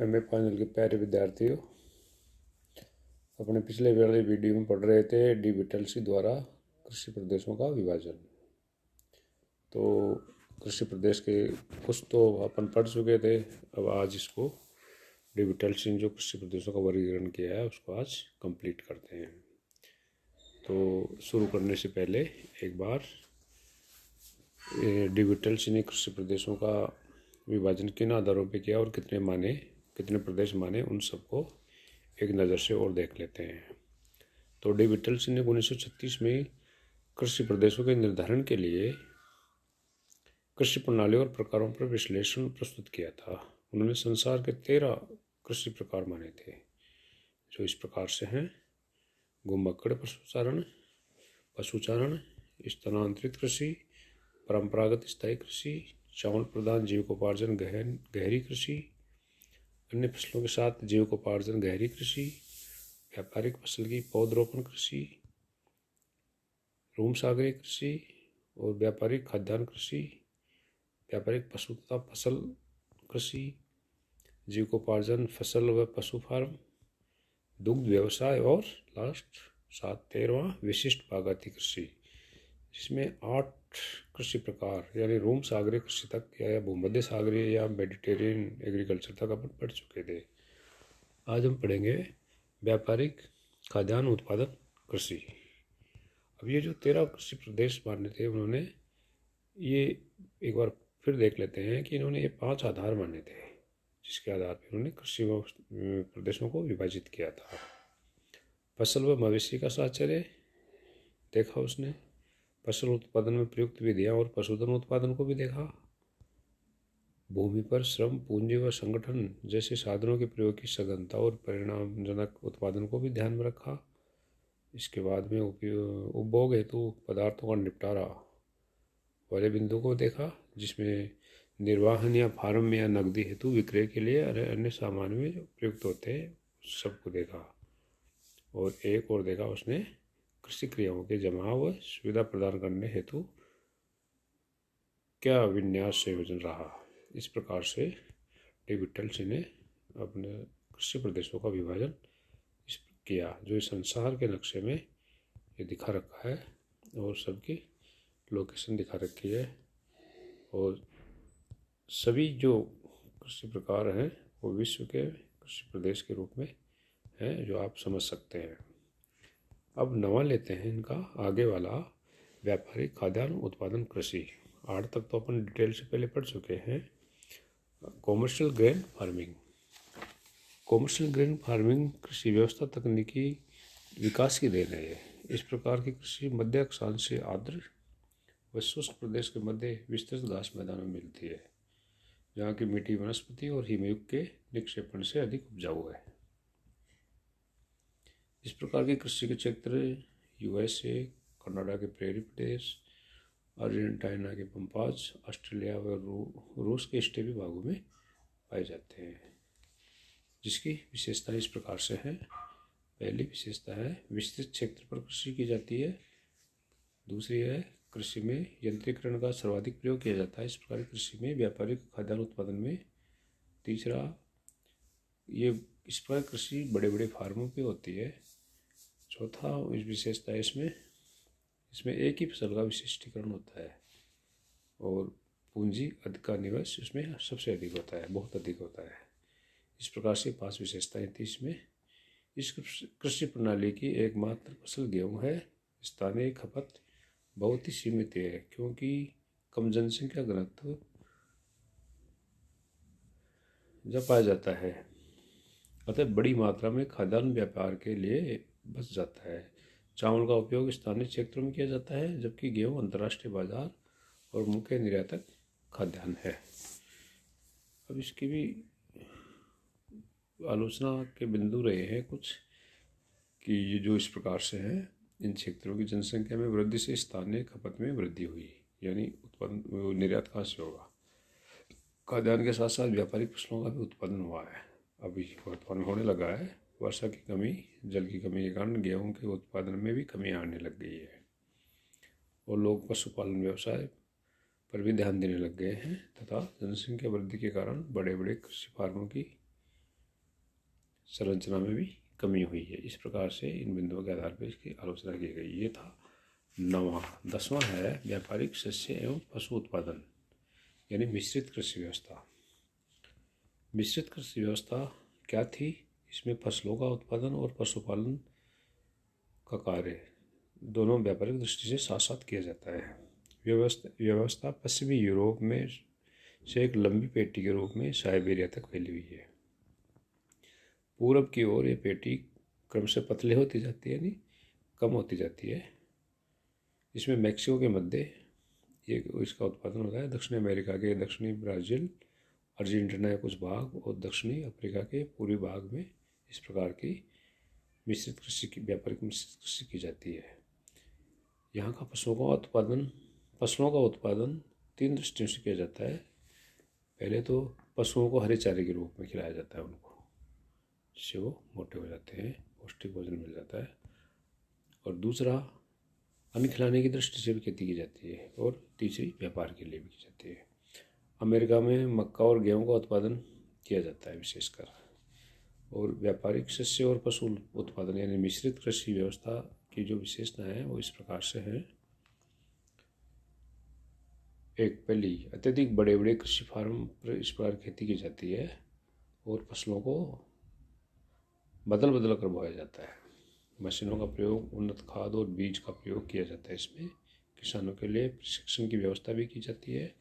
MA final के प्यारे विद्यार्थियों, अपने पिछले वाले वीडियो में पढ़ रहे थे डी विटल्सी द्वारा कृषि प्रदेशों का विभाजन। तो कृषि प्रदेश के कुछ तो अपन पढ़ चुके थे। अब आज इसको डी विटल्सी ने जो कृषि प्रदेशों का वर्गीकरण किया है उसको आज कंप्लीट करते हैं। तो शुरू करने से पहले एक बार डी विटल्सी ने कृषि प्रदेशों का विभाजन किन आधारों पर किया और कितने प्रदेश माने, उन सबको एक नज़र से और देख लेते हैं। तो डी विटल्सी ने 1936 में कृषि प्रदेशों के निर्धारण के लिए कृषि प्रणालियों और प्रकारों पर विश्लेषण प्रस्तुत किया था। उन्होंने संसार के 13 कृषि प्रकार माने थे, जो इस प्रकार से हैं: घुमक्कड़ पशुचारण, स्थानांतरित कृषि, परंपरागत स्थायी कृषि, चावल प्रधान जीविकोपार्जन गहरी कृषि, अन्य फसलों के साथ जीविकोपार्जन गहरी कृषि, व्यापारिक फसल की पौधरोपण कृषि, रूम सागरीय कृषि और व्यापारिक खाद्यान्न कृषि, व्यापारिक पशु तथा फसल कृषि, जीविकोपार्जन फसल व पशु फार्म, दुग्ध व्यवसाय और लास्ट 13वां विशिष्ट बागायती कृषि, जिसमें 8 कृषि प्रकार यानी रूम सागरीय कृषि तक या भूमध्य सागरीय या मेडिटेरियन एग्रीकल्चर तक अपन पढ़ चुके थे। आज हम पढ़ेंगे व्यापारिक खाद्यान्न उत्पादन कृषि। अब ये जो 13 कृषि प्रदेश माने थे, उन्होंने ये एक बार फिर देख लेते हैं कि इन्होंने ये 5 आधार माने थे, जिसके आधार पर उन्होंने कृषि प्रदेशों को विभाजित किया था। फसल व मवेशी का साहचर्य देखा उसने, फसल उत्पादन में प्रयुक्त विधियाँ और पशुधन उत्पादन को भी देखा, भूमि पर श्रम, पूंजी व संगठन जैसे साधनों के प्रयोग की सघनता और परिणामजनक उत्पादन को भी ध्यान में रखा। इसके बाद में उपभोग हेतु पदार्थों का निपटारा वाले बिंदु को देखा, जिसमें निर्वाहन या फार्म या नकदी हेतु विक्रय के लिए अन्य सामान में जो प्रयुक्त होते हैं सबको देखा। और एक और देखा उसने कृषि क्रियाओं के जमा व सुविधा प्रदान करने हेतु क्या विन्यास संयोजन रहा। इस प्रकार से डी विटल्सी ने अपने कृषि प्रदेशों का विभाजन किया, जो इस संसार के नक्शे में ये दिखा रखा है और सबकी लोकेशन दिखा रखी है। और सभी जो कृषि प्रकार हैं वो विश्व के कृषि प्रदेश के रूप में हैं, जो आप समझ सकते हैं। अब नवा लेते हैं इनका आगे वाला व्यापारिक खाद्यान्न उत्पादन कृषि। 8 तक तो अपन डिटेल से पहले पढ़ चुके हैं। Commercial grain farming. Commercial grain farming कृषि व्यवस्था तकनीकी विकास की देन है। इस प्रकार की कृषि मध्य अक्षांश से आर्द्र व शुष्क प्रदेश के मध्य विस्तृत घास मैदान में मिलती है, जहाँ की मिट्टी वनस्पति और हिमयुग के निक्षेपण से अधिक उपजाऊ है। इस प्रकार की कृषि के क्षेत्र यूएसए, कनाडा के प्रेरी प्रदेश, अर्जेंटीना के पंपाज, ऑस्ट्रेलिया व रूस के स्टेपी भागों में पाए जाते हैं। जिसकी विशेषता इस प्रकार से है। पहली विशेषता है विस्तृत क्षेत्र पर कृषि की जाती है। दूसरी है कृषि में यंत्रीकरण का सर्वाधिक प्रयोग किया जाता है इस प्रकार की कृषि में, व्यापारिक खाद्यान्न उत्पादन में। तीसरा, ये इस प्रकार कृषि बड़े बड़े फार्मों पे होती है। चौथा इस विशेषता है इसमें एक ही फसल का विशिष्टीकरण होता है और पूंजी का निवेश इसमें सबसे अधिक होता है, बहुत अधिक होता है। इस प्रकार से 5 विशेषताएं थी इसमें। इस कृषि प्रणाली की एकमात्र फसल गेहूँ है। स्थानीय खपत बहुत ही सीमित है, क्योंकि कम जनसंख्या घनत्व जब पाया जाता है, अतः बड़ी मात्रा में खाद्यान्न व्यापार के लिए बच जाता है। चावल का उपयोग स्थानीय क्षेत्रों में किया जाता है, जबकि गेहूँ अंतर्राष्ट्रीय बाजार और मुख्य निर्यातक खाद्यान्न है। अब इसकी भी आलोचना के बिंदु रहे हैं कुछ, कि ये जो इस प्रकार से है, इन क्षेत्रों की जनसंख्या में वृद्धि से स्थानीय खपत में वृद्धि हुई, यानी उत्पादन निर्यात कहाँ से होगा। खाद्यान्न के साथ साथ व्यापारिक फसलों का भी उत्पादन हुआ है, अभी वर्तमान होने लगा है। वर्षा की कमी, जल की कमी के कारण गेहूं के उत्पादन में भी कमी आने लग गई है और लोग पशुपालन व्यवसाय पर भी ध्यान देने लग गए हैं, तथा जनसंख्या वृद्धि के कारण बड़े बड़े कृषि फार्मों की संरचना में भी कमी हुई है। इस प्रकार से इन बिंदुओं के आधार पर इसकी आलोचना की गई। ये था 9वां। 10वां है व्यापारिक शस्य एवं पशु उत्पादन यानी मिश्रित कृषि व्यवस्था। मिश्रित कृषि व्यवस्था क्या थी? इसमें फसलों का उत्पादन और पशुपालन का कार्य दोनों व्यापारिक दृष्टि से साथ साथ किया जाता है। व्यवस्था पश्चिमी यूरोप में से एक लंबी पेटी के रूप में साइबेरिया तक फैली हुई है। पूरब की ओर ये पेटी क्रमशः पतले होती जाती है, यानी कम होती जाती है। इसमें मैक्सिको के मध्य ये इसका उत्पादन होता है। दक्षिण अमेरिका के दक्षिणी ब्राज़ील, अर्जेंटीना के कुछ भाग और दक्षिणी अफ्रीका के पूर्वी भाग में इस प्रकार की मिश्रित कृषि की व्यापारिक मिश्रित कृषि की जाती है। यहाँ का फसलों का उत्पादन 3 दृष्टियों से किया जाता है। पहले तो पशुओं को हरे चारे के रूप में खिलाया जाता है उनको, जिससे वो मोटे हो जाते हैं, पौष्टिक भोजन मिल जाता है। और दूसरा, अन्न खिलाने की दृष्टि से भी खेती की जाती है। और तीसरी, व्यापार के लिए भी की जाती है। अमेरिका में मक्का और गेहूं का उत्पादन किया जाता है विशेषकर। और व्यापारिक शस्य और पशु उत्पादन यानी मिश्रित कृषि व्यवस्था की जो विशेषता है वो इस प्रकार से है। एक, पहली, अत्यधिक बड़े बड़े कृषि फार्म पर इस प्रकार खेती की जाती है और फसलों को बदल बदल कर बोया जाता है। मशीनों का प्रयोग, उन्नत खाद और बीज का प्रयोग किया जाता है। इसमें किसानों के लिए प्रशिक्षण की व्यवस्था भी की जाती है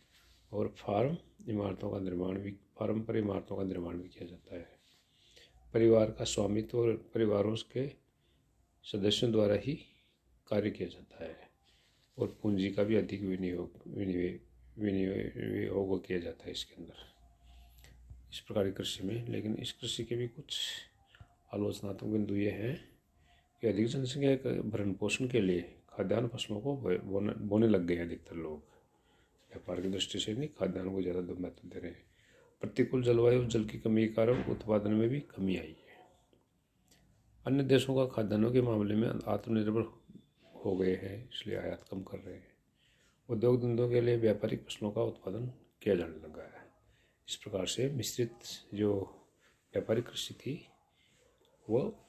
और फार्म पर इमारतों का निर्माण भी किया जाता है। परिवार का स्वामित्व और परिवारों के सदस्यों द्वारा ही कार्य किया जाता है और पूंजी का भी अधिक विनियोग किया जाता है इसके अंदर, इस प्रकार की कृषि में। लेकिन इस कृषि के भी कुछ आलोचनात्मक बिंदु ये हैं कि अधिक जनसंख्या के भरण पोषण के लिए खाद्यान्न फसलों को बोने लग गए हैं अधिकतर लोग। व्यापार की दृष्टि से नहीं, खाद्यान्न को ज़्यादा महत्व दे रहे हैं। प्रतिकूल जलवायु और जल की कमी के कारण उत्पादन में भी कमी आई है। अन्य देशों का खाद्यान्नों के मामले में आत्मनिर्भर हो गए हैं, इसलिए आयात कम कर रहे हैं। उद्योग धंधों के लिए व्यापारिक फसलों का उत्पादन किया जाने लगा है। इस प्रकार से मिश्रित जो व्यापारिक कृषि थी वो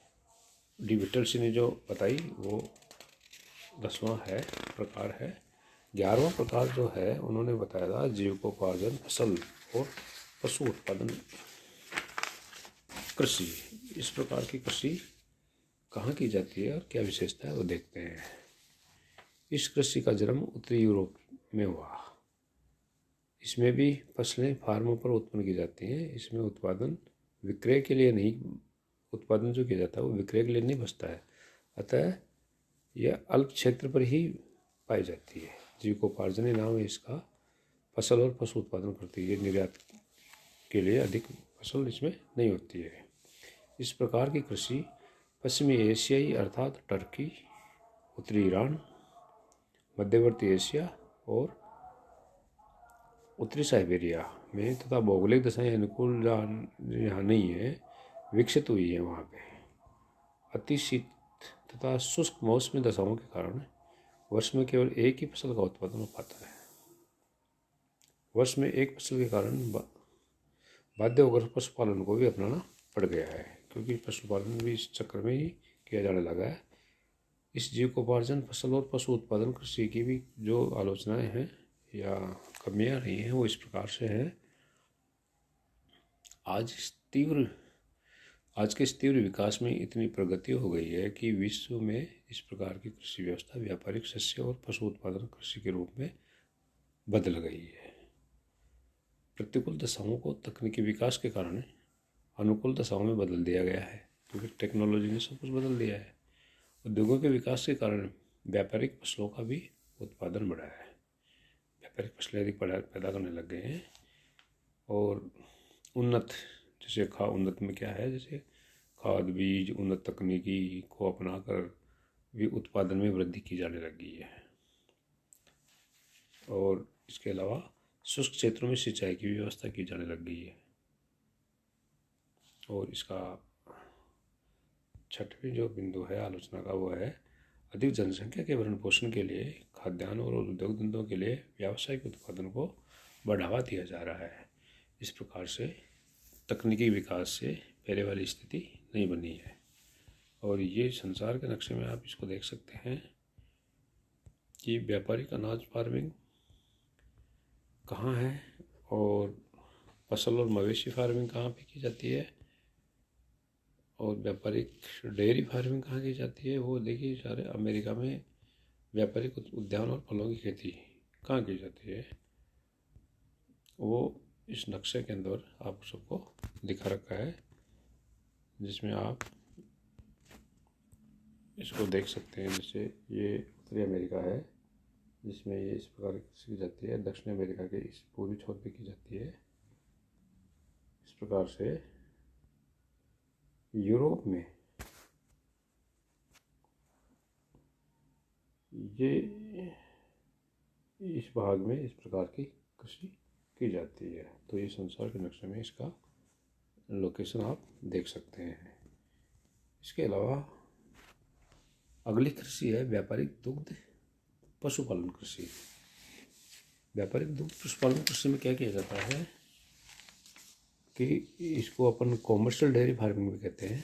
डी विटल्स ने जो बताई वो 10वां प्रकार है। 11वां प्रकार जो है उन्होंने बताया था जीविकोपार्जन फसल और पशु उत्पादन कृषि। इस प्रकार की कृषि कहाँ की जाती है और क्या विशेषता है वो देखते हैं। इस कृषि का जन्म उत्तरी यूरोप में हुआ। इसमें भी फसलें फार्मों पर उत्पन्न की जाती हैं। इसमें उत्पादन विक्रय के लिए नहीं, उत्पादन जो किया जाता है वो विक्रय के लिए नहीं बचता है, अतः यह अल्प क्षेत्र पर ही पाई जाती है। जीविकोपार्जन नाम है इसका। फसल और पशु उत्पादन करती है, निर्यात के लिए अधिक फसल इसमें नहीं होती है। इस प्रकार की कृषि पश्चिमी एशियाई अर्थात टर्की, उत्तरी ईरान, मध्यवर्ती एशिया और उत्तरी साइबेरिया में तथा भौगोलिक दशाएं अनुकूल यहाँ नहीं है, विकसित हुई है। वहाँ पे अतिशीत तथा शुष्क मौसमी दशाओं के कारण वर्ष में केवल एक ही फसल का उत्पादन हो पाता है। वर्ष में एक फसल के कारण बाध्य होकर पशुपालन को भी अपनाना पड़ गया है, क्योंकि पशुपालन भी इस चक्र में ही किया जाने लगा है। इस जीविकोपार्जन फसल और पशु उत्पादन कृषि की भी जो आलोचनाएं हैं या कमियां रही हैं वो इस प्रकार से हैं। आज के इस तीव्र विकास में इतनी प्रगति हो गई है कि विश्व में इस प्रकार की कृषि व्यवस्था व्यापारिक शस्य और पशु उत्पादन कृषि के रूप में बदल गई है। प्रतिकूल दशाओं को तकनीकी विकास के कारण अनुकूल दशाओं में बदल दिया गया है, क्योंकि टेक्नोलॉजी ने सब कुछ बदल दिया है। उद्योगों के विकास के कारण व्यापारिक फसलों का भी उत्पादन बढ़ा है। व्यापारिक फसलें अधिक पैदा करने लग गए हैं। और उन्नत में क्या है, जैसे खाद बीज उन्नत तकनीकी को अपनाकर भी उत्पादन में वृद्धि की जाने लगी है। और इसके अलावा शुष्क क्षेत्रों में सिंचाई की व्यवस्था की जाने लग गई है। और इसका 6वां जो बिंदु है आलोचना का वो है अधिक जनसंख्या के भरण पोषण के लिए खाद्यान्न और उद्योग धंधों के लिए व्यावसायिक उत्पादन को बढ़ावा दिया जा रहा है। इस प्रकार से तकनीकी विकास से पहले वाली स्थिति नहीं बनी है। और ये संसार के नक्शे में आप इसको देख सकते हैं कि व्यापारिक अनाज फार्मिंग कहाँ है और फसल और मवेशी फार्मिंग कहाँ पे की जाती है और व्यापारिक डेयरी फार्मिंग कहाँ की जाती है। वो देखिए सारे अमेरिका में व्यापारिक उद्यान और फलों की खेती कहाँ की जाती है, वो इस नक्शे के अंदर आप सबको दिखा रखा है, जिसमें आप इसको देख सकते हैं। जैसे ये उत्तरी अमेरिका है जिसमें ये इस प्रकार की जाती है, दक्षिण अमेरिका के इस पूर्वी छोर पे की जाती है। इस प्रकार से यूरोप में ये इस भाग में इस प्रकार की कृषि की जाती है। तो ये संसार के नक्शे में इसका लोकेशन आप देख सकते हैं। इसके अलावा अगली कृषि है व्यापारिक दुग्ध पशुपालन कृषि। व्यापारिक दुग्ध पशुपालन कृषि में क्या किया जाता है कि इसको अपन कॉमर्शियल डेयरी फार्मिंग भी कहते हैं।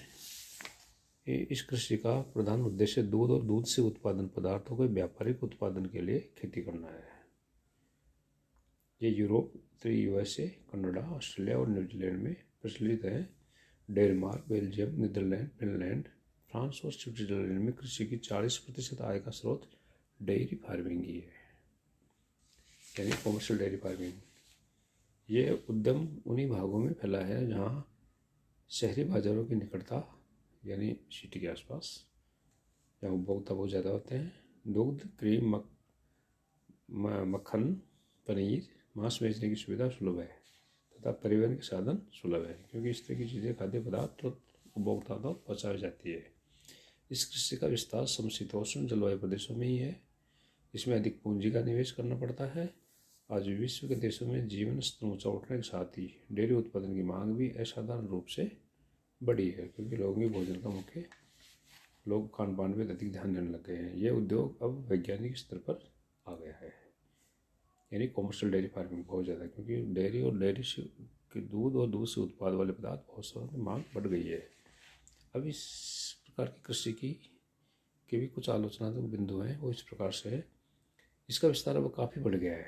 इस कृषि का प्रधान उद्देश्य दूध और दूध से उत्पादन पदार्थों के व्यापारिक उत्पादन के लिए खेती करना है। ये यूरोप, उत्तरी यूएसए, कनाडा, ऑस्ट्रेलिया और न्यूजीलैंड में प्रचलित है। Denmark, Belgium, Netherland, Finland, France और स्विट्जरलैंड में कृषि की 40% आय का स्रोत डेयरी फार्मिंग ही है, यानी कॉमर्शियल डेयरी फार्मिंग। ये उद्यम उन्हीं भागों में फैला है जहाँ शहरी बाजारों की निकटता, यानी सिटी के आसपास, जहाँ उपभोक्ता बहुत ज़्यादा होते हैं। दुग्ध, क्रीम, मक्खन, पनीर, मांस बेचने की सुविधा सुलभ है तथा परिवहन के साधन सुलभ है, क्योंकि इस तरह की चीज़ें, खाद्य पदार्थ तो उपभोक्ता तक पहुँचाई जाती है। इस कृषि का विस्तार समशीतोष्ण जलवायु प्रदेशों में ही है। इसमें अधिक पूंजी का निवेश करना पड़ता है। आज विश्व के देशों में जीवन स्तर ऊंचा उठने के साथ ही डेयरी उत्पादन की मांग भी असाधारण रूप से बढ़ी है, क्योंकि लोगों की भोजन का मुख्य लोग खान पान पर अधिक ध्यान देने लग गए हैं। यह उद्योग अब वैज्ञानिक स्तर पर आ गया है, यानी कॉमर्शियल डेयरी फार्मिंग बहुत ज़्यादा, क्योंकि डेयरी और डेयरी से के दूध और दूध से उत्पाद वाले पदार्थ बहुत सारी मांग बढ़ गई है। अब इस प्रकार की कृषि की के भी कुछ आलोचनात्मक बिंदु हैं, वो इस प्रकार से है। इसका विस्तार अब काफ़ी बढ़ गया है,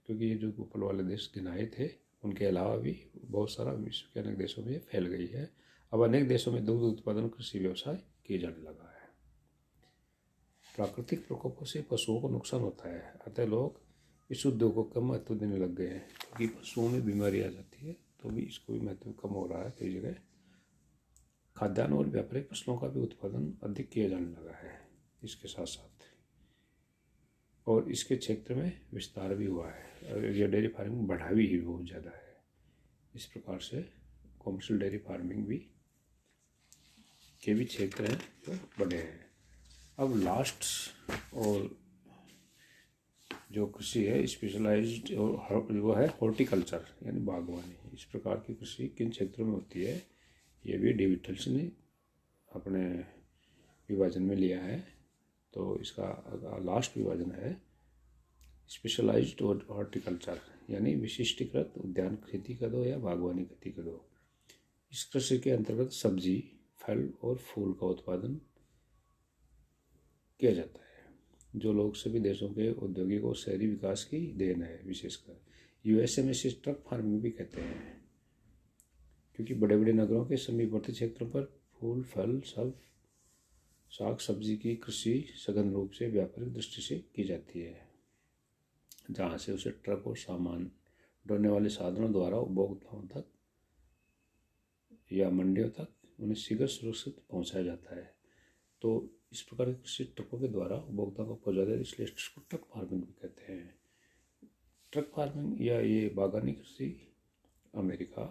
क्योंकि ये जो ऊपर वाले देश गिनाए थे उनके अलावा भी बहुत सारा विश्व के अनेक देशों में फैल गई है। अब अनेक देशों में दुग्ध उत्पादन कृषि व्यवसाय किए जाने लगा है। प्राकृतिक प्रकोपों से पशुओं को नुकसान होता है, अतः लोग इस उद्योग को कम महत्व देने लग गए हैं, क्योंकि पशुओं में बीमारी आ जाती है, तो भी इसको भी महत्व कम हो रहा है कई जगह। खाद्यान्न और व्यापारिक फसलों का भी उत्पादन अधिक किया जाने लगा है इसके साथ साथ, और इसके क्षेत्र में विस्तार भी हुआ है और यह डेयरी फार्मिंग बढ़ा भी बहुत ज़्यादा है। इस प्रकार से कॉमर्शियल डेयरी फार्मिंग भी के भी क्षेत्र हैं जो बड़े हैं। अब लास्ट और जो कृषि है स्पेशलाइज्ड और वो है हॉर्टिकल्चर, यानी बागवानी। इस प्रकार की कृषि किन क्षेत्रों में होती है, ये भी डेविड ने अपने विभाजन में लिया है। तो इसका लास्ट विभाजन है स्पेशलाइज्ड हॉर्टिकल्चर, यानी विशिष्टीकृत उद्यान खेती कर दो या बागवानी खेती कर दो। इस कृषि के अंतर्गत सब्जी, फल और फूल का उत्पादन किया जाता है, जो लोग सभी देशों के औद्योगिक और शहरी विकास की देन है। विशेषकर यूएसए में इसे ट्रक फार्मिंग भी कहते हैं, क्योंकि बड़े बड़े नगरों के समीपवर्ती क्षेत्रों पर फूल, फल, सब साग सब्जी की कृषि सघन रूप से व्यापारिक दृष्टि से की जाती है, जहाँ से उसे ट्रक और सामान ढोने वाले साधनों द्वारा उपभोक्ताओं तक या मंडियों तक उन्हें शीघ्र सुरक्षित पहुँचाया जाता है। तो इस प्रकार की कृषि ट्रकों के द्वारा उपभोक्ताओं को पहुँचाया जाता है, इसलिए इसको ट्रक फार्मिंग भी कहते हैं। ट्रक फार्मिंग या ये बागवानी कृषि अमेरिका,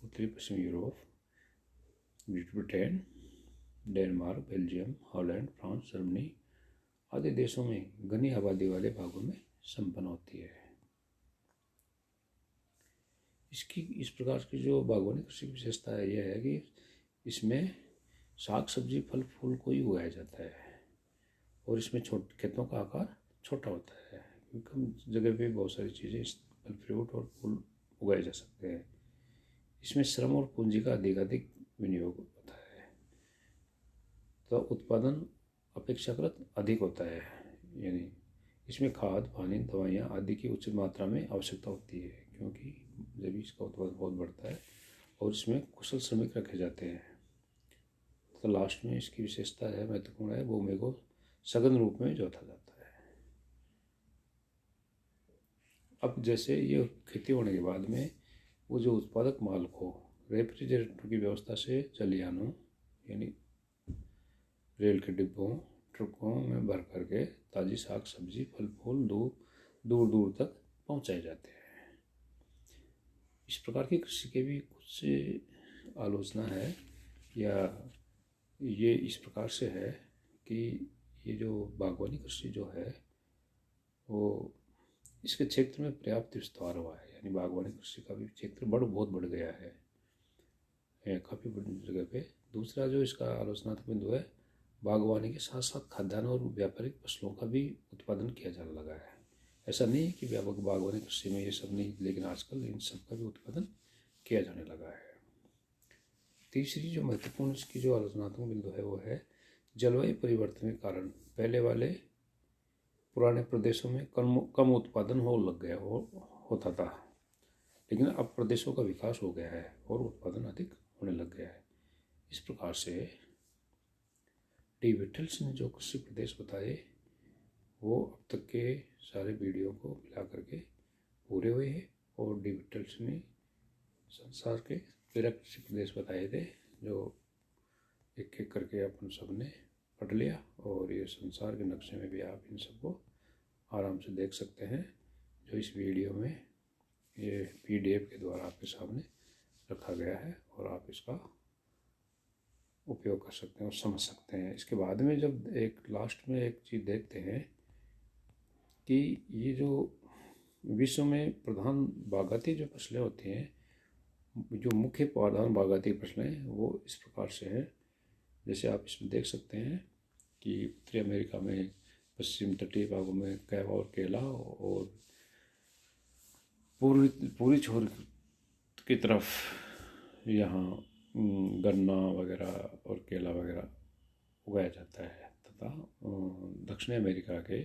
उत्तरी पश्चिमी Europe, Britain, Denmark, Belgium, Holland, France, Germany आदि देशों में घनी आबादी वाले भागों में संपन्न होती है। इसकी इस प्रकार की जो बागवानी कृषि की विशेषता है यह है कि इसमें साग सब्जी, फल फूल को ही उगाया जाता है, और इसमें खेतों का आकार छोटा होता है, कम जगह पे बहुत सारी चीज़ें फल फ्रूट और फूल उगाए जा सकते हैं। इसमें श्रम और पूंजी का अधिकाधिक विनियोग होता है। तो उत्पादन अपेक्षाकृत अधिक होता है, यानी इसमें खाद, पानी, दवाइयाँ आदि की उचित मात्रा में आवश्यकता होती है, क्योंकि जब इसका उत्पादन बहुत बढ़ता है और इसमें कुशल श्रमिक रखे जाते हैं। तो लास्ट में इसकी विशेषता है, महत्वपूर्ण है, भूमि को सघन रूप में जोता जाता है। अब जैसे ये खेती होने के बाद में वो जो उत्पादक माल को रेफ्रिजरेटर की व्यवस्था से जलयानों यानी रेल के डिब्बों, ट्रकों में भर करके ताज़ी साग सब्जी, फल फूल दूर दूर तक पहुंचाए जाते हैं। इस प्रकार की कृषि के भी कुछ आलोचना है, या ये इस प्रकार से है कि ये जो बागवानी कृषि जो है वो इसके क्षेत्र में पर्याप्त विस्तार हुआ है, यानी बागवानी कृषि का भी क्षेत्र बहुत बढ़ गया है काफ़ी बड़ी जगह पे। दूसरा जो इसका आलोचनात्मक बिंदु है, बागवानी के साथ साथ खाद्यान्न और व्यापारिक फसलों का भी उत्पादन किया जाने लगा है। ऐसा नहीं है कि व्यापक बागवानी कृषि में ये सब नहीं, लेकिन आजकल इन सब का भी उत्पादन किया जाने लगा है। तीसरी जो महत्वपूर्ण इसकी जो आलोचनात्मक बिंदु है वो है जलवायु परिवर्तन के कारण पहले वाले पुराने प्रदेशों में कम उत्पादन होता था, लेकिन अब प्रदेशों का विकास हो गया है और उत्पादन अधिक होने लग गया है। इस प्रकार से डी विटल्स ने जो कृषि प्रदेश बताए वो अब तक के सारे वीडियो को मिला करके पूरे हुए हैं, और डी विटल्स ने संसार के 13 कृषि प्रदेश बताए थे, जो एक एक करके अपन सबने पढ़ लिया, और ये संसार के नक्शे में भी आप इन सबको आराम से देख सकते हैं, जो इस वीडियो में ये PDF के द्वारा आपके सामने रखा गया है, और आप इसका उपयोग कर सकते हैं और समझ सकते हैं। इसके बाद में जब एक लास्ट में एक चीज़ देखते हैं कि ये जो विश्व में प्रधान बागाती जो फसलें होती हैं, जो मुख्य प्रधान बागाती फसलें वो इस प्रकार से हैं। जैसे आप इसमें देख सकते हैं कि उत्तरी अमेरिका में पश्चिम तटीय भागों में कैवा और केला, और पूरी छोर की तरफ यहाँ गन्ना वगैरह और केला वगैरह उगाया जाता है, तथा दक्षिण अमेरिका के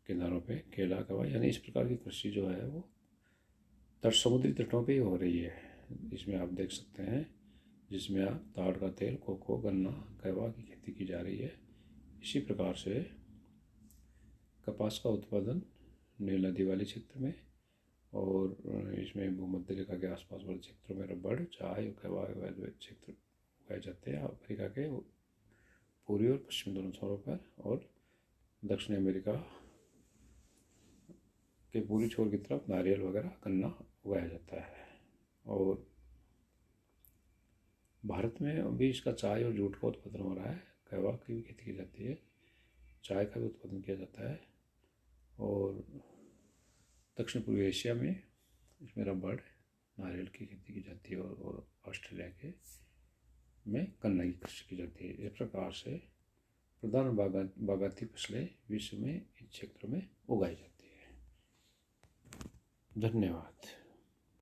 किनारों पे केला, कैवा, यानी इस प्रकार की कृषि जो है वो समुद्री तटों पे ही हो रही है। इसमें आप देख सकते हैं, जिसमें आप ताड़ का तेल, कोको, गन्ना, कैवा की खेती की जा रही है। इसी प्रकार से कपास का उत्पादन नील नदी वाले क्षेत्र में, और इसमें भूमध्य रेखा के आसपास वाले क्षेत्रों में रबड़, चाय, कैवा वाले क्षेत्र उगाए जाते हैं। अफ्रीका के पूर्वी और पश्चिम दोनों छोरों पर, और दक्षिण अमेरिका के पूरी छोर की तरफ नारियल वगैरह, गन्ना उगाया जाता है। और भारत में अभी इसका चाय और जूट का उत्पादन हो रहा है, कैवा की भी खेती की जाती है, चाय का भी उत्पादन किया जाता है, और दक्षिण पूर्वी एशिया में इसमें रबड़, नारियल की खेती की जाती है, और ऑस्ट्रेलिया के में गन्ना की कृषि की जाती है। इस प्रकार से प्रधान बागाती फसलें विश्व में इन क्षेत्रों में उगाई जाती है। धन्यवाद।